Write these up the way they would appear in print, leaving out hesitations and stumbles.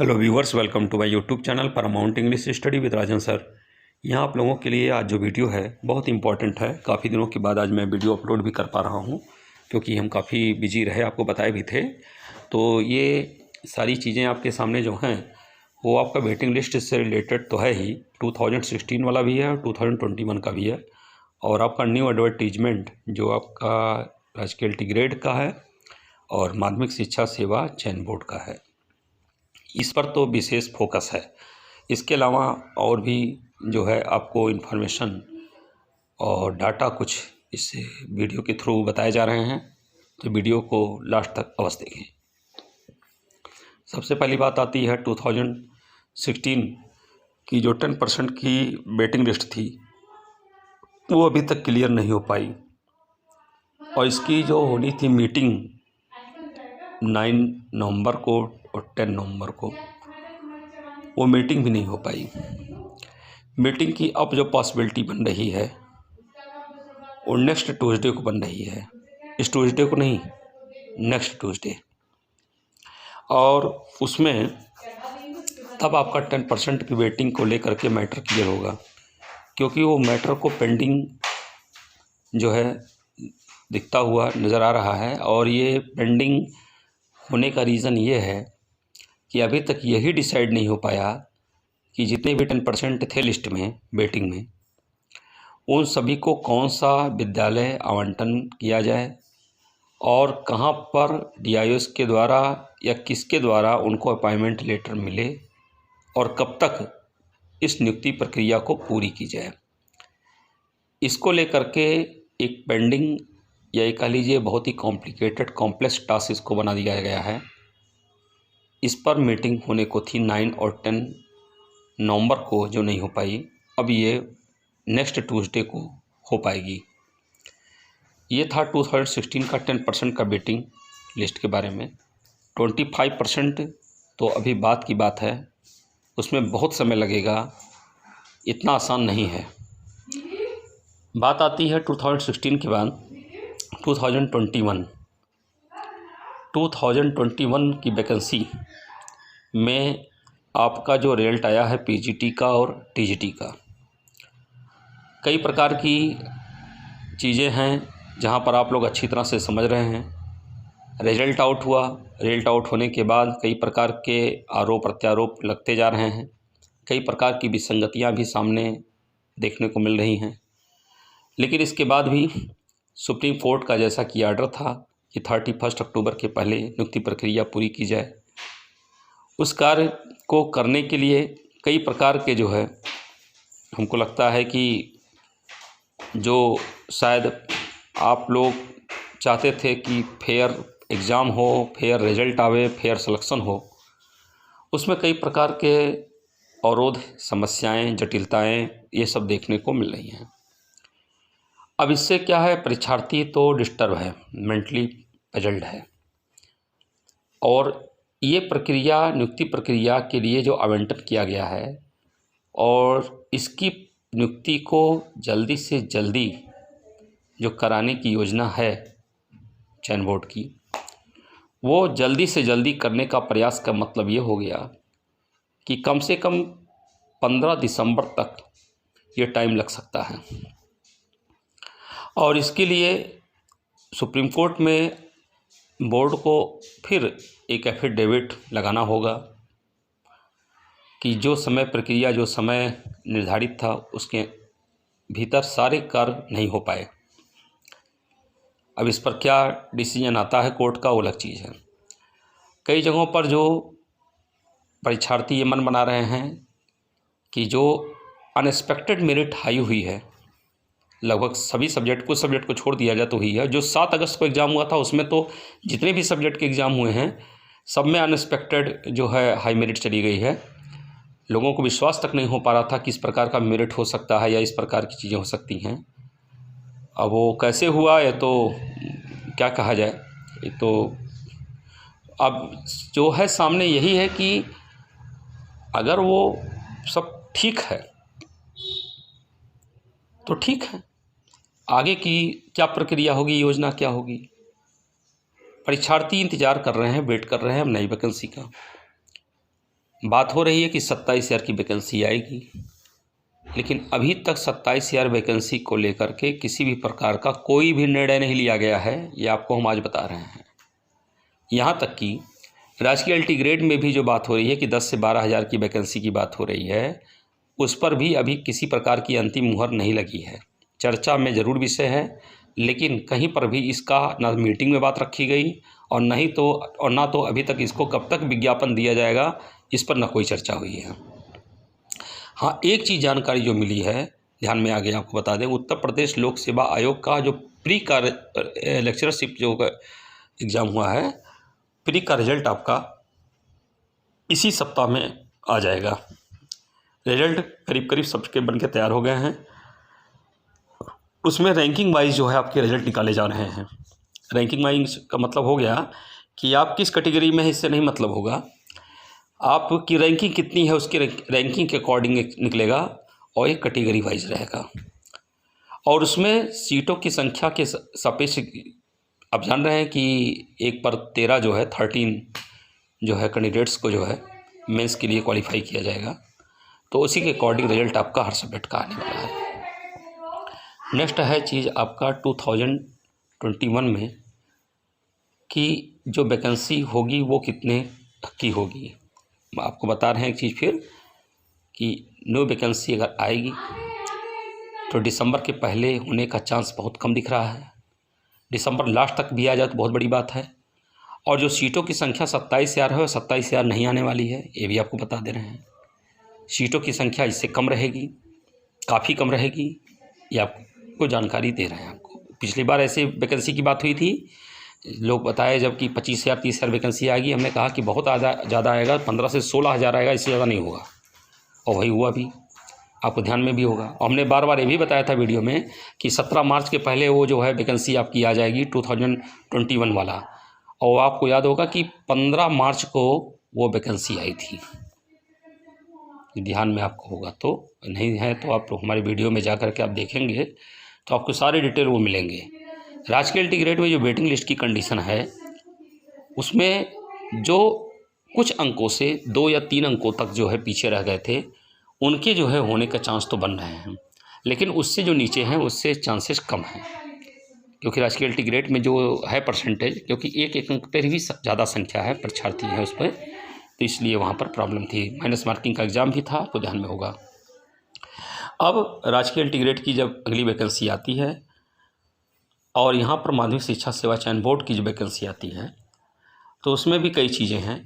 Hello viewers, welcome to my YouTube channel Paramount English study with Rajan sir. यहाँ आप लोगों के लिए आज जो वीडियो है बहुत इंपॉर्टेंट है। काफ़ी दिनों के बाद आज मैं वीडियो अपलोड भी कर पा रहा हूँ क्योंकि हम काफ़ी बिजी रहे, आपको बताए भी थे। तो ये सारी चीज़ें आपके सामने जो हैं वो आपका वेटिंग लिस्ट से रिलेटेड तो है ही, 2016 वाला भी है और 2021 का भी है, और आपका न्यू एडवर्टीजमेंट जो आपका राजकीय इंटीग्रेट का है और माध्यमिक शिक्षा सेवा चयन बोर्ड का है, इस पर तो विशेष फोकस है। इसके अलावा और भी जो है आपको इन्फॉर्मेशन और डाटा कुछ इस वीडियो के थ्रू बताए जा रहे हैं, तो वीडियो को लास्ट तक अवश्य देखें। सबसे पहली बात आती है 2016 की जो 10% की वेटिंग लिस्ट थी वो अभी तक क्लियर नहीं हो पाई, और इसकी जो होनी थी मीटिंग 9 नवंबर को और 10 नवंबर को, वो मीटिंग भी नहीं हो पाई। मीटिंग की अब जो पॉसिबिलिटी बन रही है वो नेक्स्ट ट्यूसडे को बन रही है, इस ट्यूसडे को नहीं, नेक्स्ट ट्यूसडे। और उसमें तब आपका 10% की वेटिंग को लेकर के मैटर क्लियर होगा, क्योंकि वो मैटर को पेंडिंग जो है दिखता हुआ नज़र आ रहा है। और ये पेंडिंग होने का रीज़न ये है कि अभी तक यही डिसाइड नहीं हो पाया कि जितने भी 10% थे लिस्ट में वेटिंग में, उन सभी को कौन सा विद्यालय आवंटन किया जाए और कहाँ पर DIOs के द्वारा या किसके द्वारा उनको अपॉइंटमेंट लेटर मिले और कब तक इस नियुक्ति प्रक्रिया को पूरी की जाए। इसको लेकर के एक पेंडिंग या ये कह लीजिए बहुत ही कॉम्प्लिकेटेड कॉम्प्लेक्स टास्क इसको बना दिया गया है। इस पर मीटिंग होने को थी 9 और 10 नवंबर को, जो नहीं हो पाई। अब ये नेक्स्ट ट्यूसडे को हो पाएगी। ये था 2016 का 10% का वेटिंग लिस्ट के बारे में। 25% तो अभी बात की बात है, उसमें बहुत समय लगेगा, इतना आसान नहीं है। बात आती है 2016 के बाद 2021 की वैकेंसी में आपका जो रिजल्ट आया है PGT का और TGT का। कई प्रकार की चीज़ें हैं जहां पर आप लोग अच्छी तरह से समझ रहे हैं। रिजल्ट आउट हुआ, रिजल्ट आउट होने के बाद कई प्रकार के आरोप प्रत्यारोप लगते जा रहे हैं, कई प्रकार की विसंगतियां भी सामने देखने को मिल रही हैं। लेकिन इसके बाद भी सुप्रीम कोर्ट का जैसा कि आर्डर था कि 31 अक्टूबर के पहले नियुक्ति प्रक्रिया पूरी की जाए, उस कार्य को करने के लिए कई प्रकार के जो है हमको लगता है कि जो शायद आप लोग चाहते थे कि फेयर एग्ज़ाम हो, फेयर रिजल्ट आवे, फेयर सिलेक्शन हो, उसमें कई प्रकार के अवरोध, समस्याएं, जटिलताएं ये सब देखने को मिल रही हैं। अब इससे क्या है, परीक्षार्थी तो डिस्टर्ब है, मेंटली पजल्ड है, और ये प्रक्रिया नियुक्ति प्रक्रिया के लिए जो आवंटन किया गया है और इसकी नियुक्ति को जल्दी से जल्दी जो कराने की योजना है चयन बोर्ड की, वो जल्दी से जल्दी करने का प्रयास का मतलब ये हो गया कि कम से कम 15 दिसंबर तक ये टाइम लग सकता है। और इसके लिए सुप्रीम कोर्ट में बोर्ड को फिर एक एफिडेविट लगाना होगा कि जो समय प्रक्रिया, जो समय निर्धारित था उसके भीतर सारे कार्य नहीं हो पाए। अब इस पर क्या डिसीजन आता है कोर्ट का, वो अलग चीज़ है। कई जगहों पर जो परीक्षार्थी ये मन बना रहे हैं कि जो अनएक्सपेक्टेड मेरिट हाई हुई है, लगभग सभी सब्जेक्ट, कुछ सब्जेक्ट को छोड़ दिया जाए तो हुई है। जो 7 अगस्त को एग्ज़ाम हुआ था उसमें तो जितने भी सब्जेक्ट के एग्ज़ाम हुए हैं सब में अनएक्सपेक्टेड जो है हाई मेरिट चली गई है। लोगों को विश्वास तक नहीं हो पा रहा था कि इस प्रकार का मेरिट हो सकता है या इस प्रकार की चीज़ें हो सकती हैं। अब वो कैसे हुआ ये तो क्या कहा जाए, ये तो अब जो है सामने यही है कि अगर वो सब ठीक है तो ठीक है, आगे की क्या प्रक्रिया होगी, योजना क्या होगी। परीक्षार्थी इंतज़ार कर रहे हैं, वेट कर रहे हैं नई वैकेंसी का। बात हो रही है कि 27,000 की वैकेंसी आएगी, लेकिन अभी तक 27,000 वैकेंसी को लेकर के किसी भी प्रकार का कोई भी निर्णय नहीं लिया गया है। ये आपको हम आज बता रहे हैं। यहाँ तक कि राजकीय एलटी ग्रेड में भी जो बात हो रही है कि 10 से 12,000 की वैकेंसी की बात हो रही है, उस पर भी अभी किसी प्रकार की अंतिम मुहर नहीं लगी है। चर्चा में ज़रूर विषय है, लेकिन कहीं पर भी इसका ना मीटिंग में बात रखी गई और ना तो अभी तक इसको कब तक विज्ञापन दिया जाएगा, इस पर ना कोई चर्चा हुई है। हाँ, एक चीज़ जानकारी जो मिली है, ध्यान में आ गया, आपको बता दें, उत्तर प्रदेश लोक सेवा आयोग का जो प्री का लेक्चरशिप जो एग्ज़ाम हुआ है, प्री का रिजल्ट आपका इसी सप्ताह में आ जाएगा। रिजल्ट करीब करीब सबके बन के तैयार हो गए हैं। उसमें रैंकिंग वाइज जो है आपके रिजल्ट निकाले जा रहे हैं। रैंकिंग वाइज का मतलब हो गया कि आप किस कैटेगरी में है, इससे नहीं मतलब होगा, आपकी रैंकिंग कितनी है उसकी रैंकिंग के अकॉर्डिंग निकलेगा और एक कैटेगरी वाइज रहेगा। और उसमें सीटों की संख्या के सापेक्ष आप जान रहे हैं कि 1 पर 13 जो है 13 जो है कैंडिडेट्स को जो है मेंस के लिए क्वालिफाई किया जाएगा। तो उसी के अकॉर्डिंग रिजल्ट आपका हर सब्जेक्ट का आने वाला है। नेक्स्ट है चीज़ आपका 2021 में कि जो वैकेंसी होगी वो कितने तक की होगी। आपको बता रहे हैं एक चीज़ फिर कि न्यू वैकेंसी अगर आएगी तो दिसंबर के पहले होने का चांस बहुत कम दिख रहा है। दिसंबर लास्ट तक भी आ जाए तो बहुत बड़ी बात है। और जो सीटों की संख्या 27,000 है, 27,000 नहीं आने वाली है, ये भी आपको बता दे रहे हैं। सीटों की संख्या इससे कम रहेगी, काफ़ी कम रहेगी, ये आपको जानकारी दे रहे हैं। आपको पिछली बार ऐसे वैकेंसी की बात हुई थी, लोग बताए जबकि 25,000 30,000 वैकेंसी आएगी, हमने कहा कि बहुत ज़्यादा आएगा, 15 से 16,000 आएगा, इससे ज़्यादा नहीं होगा, और वही हुआ भी। आपको ध्यान में भी होगा। और हमने बार बार ये भी बताया था वीडियो में कि 17 मार्च के पहले वो जो है वैकेंसी आपकी आ जाएगी 2021 वाला। और आपको याद होगा कि 15 मार्च को वो वैकेंसी आई थी, ध्यान में आपको होगा। तो नहीं है तो आप हमारे वीडियो में जा कर के आप देखेंगे तो आपको सारे डिटेल वो मिलेंगे। राजकीय एलटी ग्रेड में जो वेटिंग लिस्ट की कंडीशन है, उसमें जो कुछ अंकों से 2 या 3 अंकों तक जो है पीछे रह गए थे, उनके जो है होने का चांस तो बन रहे हैं, लेकिन उससे जो नीचे हैं उससे चांसेस कम हैं, क्योंकि राजकीय एलटी ग्रेड में जो है परसेंटेज, क्योंकि एक अंक पर भी ज़्यादा संख्या है परीक्षार्थी है उस पर, तो इसलिए वहाँ पर प्रॉब्लम थी। माइनस मार्किंग का एग्ज़ाम भी था, आपको ध्यान में होगा। अब राजकीय एलटी ग्रेड की जब अगली वैकेंसी आती है और यहाँ पर माध्यमिक शिक्षा सेवा चयन बोर्ड की जो वैकेंसी आती है, तो उसमें भी कई चीज़ें हैं।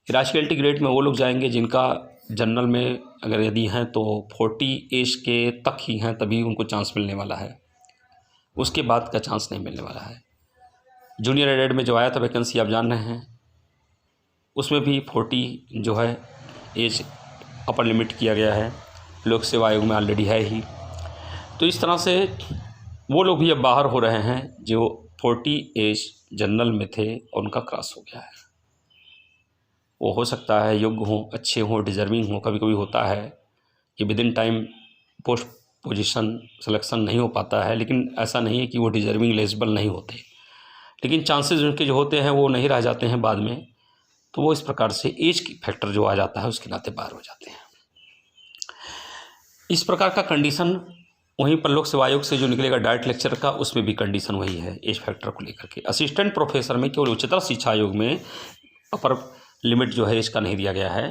राजकीय एलटी ग्रेड में वो लोग जाएंगे जिनका जनरल में अगर यदि हैं तो 40 एज के तक ही हैं, तभी उनको चांस मिलने वाला है, उसके बाद का चांस नहीं मिलने वाला है। जूनियर एडेड में जो आया था वैकेंसी आप जान रहे हैं, उसमें भी 40 जो है एज अपर लिमिट किया गया है, लोक सेवा आयोग में ऑलरेडी है ही। तो इस तरह से वो लोग भी अब बाहर हो रहे हैं जो 40 एज जनरल में थे और उनका क्रॉस हो गया है। वो हो सकता है योग्य हों, अच्छे हों, डिज़र्विंग हों। कभी कभी होता है कि with in time post position selection नहीं हो पाता है, लेकिन ऐसा नहीं है कि वो डिज़र्विंग एलिजिबल नहीं होते, लेकिन चांसेस उनके जो होते हैं वो नहीं रह जाते हैं बाद में। तो वो इस प्रकार से एज की फैक्टर जो आ जाता है उसके नाते बाहर हो जाते हैं। इस प्रकार का कंडीशन वहीं पर लोक सेवा आयोग से जो निकलेगा डायरेक्ट लेक्चर का, उसमें भी कंडीशन वही है एज फैक्टर को लेकर के। असिस्टेंट प्रोफेसर में केवल उच्चतर शिक्षा आयोग में अपर लिमिट जो है इसका नहीं दिया गया है,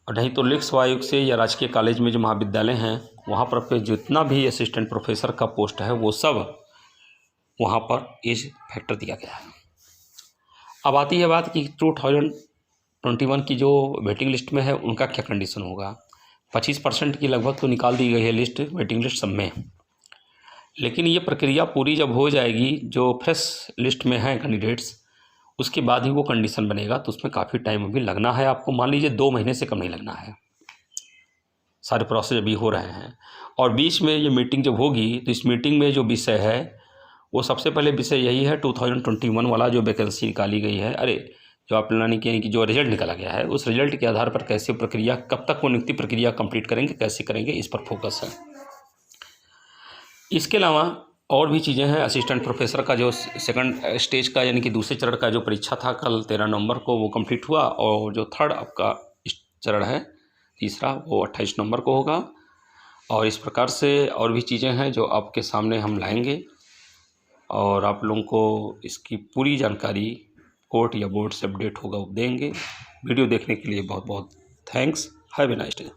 और नहीं तो लोक सेवा आयोग से या राजकीय कॉलेज में जो महाविद्यालय हैं वहाँ पर जितना भी असिस्टेंट प्रोफेसर का पोस्ट है वो सब वहाँ पर एज फैक्टर दिया गया है। अब आती है बात कि 2021 की जो वेटिंग लिस्ट में है उनका क्या कंडीशन होगा। 25% की लगभग तो निकाल दी गई है लिस्ट, वेटिंग लिस्ट सब में, लेकिन ये प्रक्रिया पूरी जब हो जाएगी, जो फ्रेश लिस्ट में हैं कैंडिडेट्स, उसके बाद ही वो कंडीशन बनेगा। तो उसमें काफ़ी टाइम अभी लगना है आपको, मान लीजिए 2 महीने से कम नहीं लगना है। सारे प्रोसेस अभी हो रहे हैं और बीच में ये मीटिंग जब होगी तो इस मीटिंग में जो विषय है वो सबसे पहले विषय यही है 2021 वाला जो वैकेंसी निकाली गई है, जो आप प्लानिंग किए कि जो रिजल्ट निकाला गया है, उस रिजल्ट के आधार पर कैसे प्रक्रिया, कब तक वो नियुक्ति प्रक्रिया कंप्लीट करेंगे, कैसे करेंगे, इस पर फोकस है। इसके अलावा और भी चीज़ें हैं। असिस्टेंट प्रोफेसर का जो सेकंड स्टेज का यानी कि दूसरे चरण का जो परीक्षा था कल 13 नवंबर को वो कंप्लीट हुआ, और जो थर्ड आपका चरण है तीसरा, वो 28 नवंबर को होगा। और इस प्रकार से और भी चीज़ें हैं जो आपके सामने हम लाएंगे और आप लोगों को इसकी पूरी जानकारी कोर्ट या बोर्ड से अपडेट होगा वो देंगे। वीडियो देखने के लिए बहुत बहुत thanks. Have a nice day.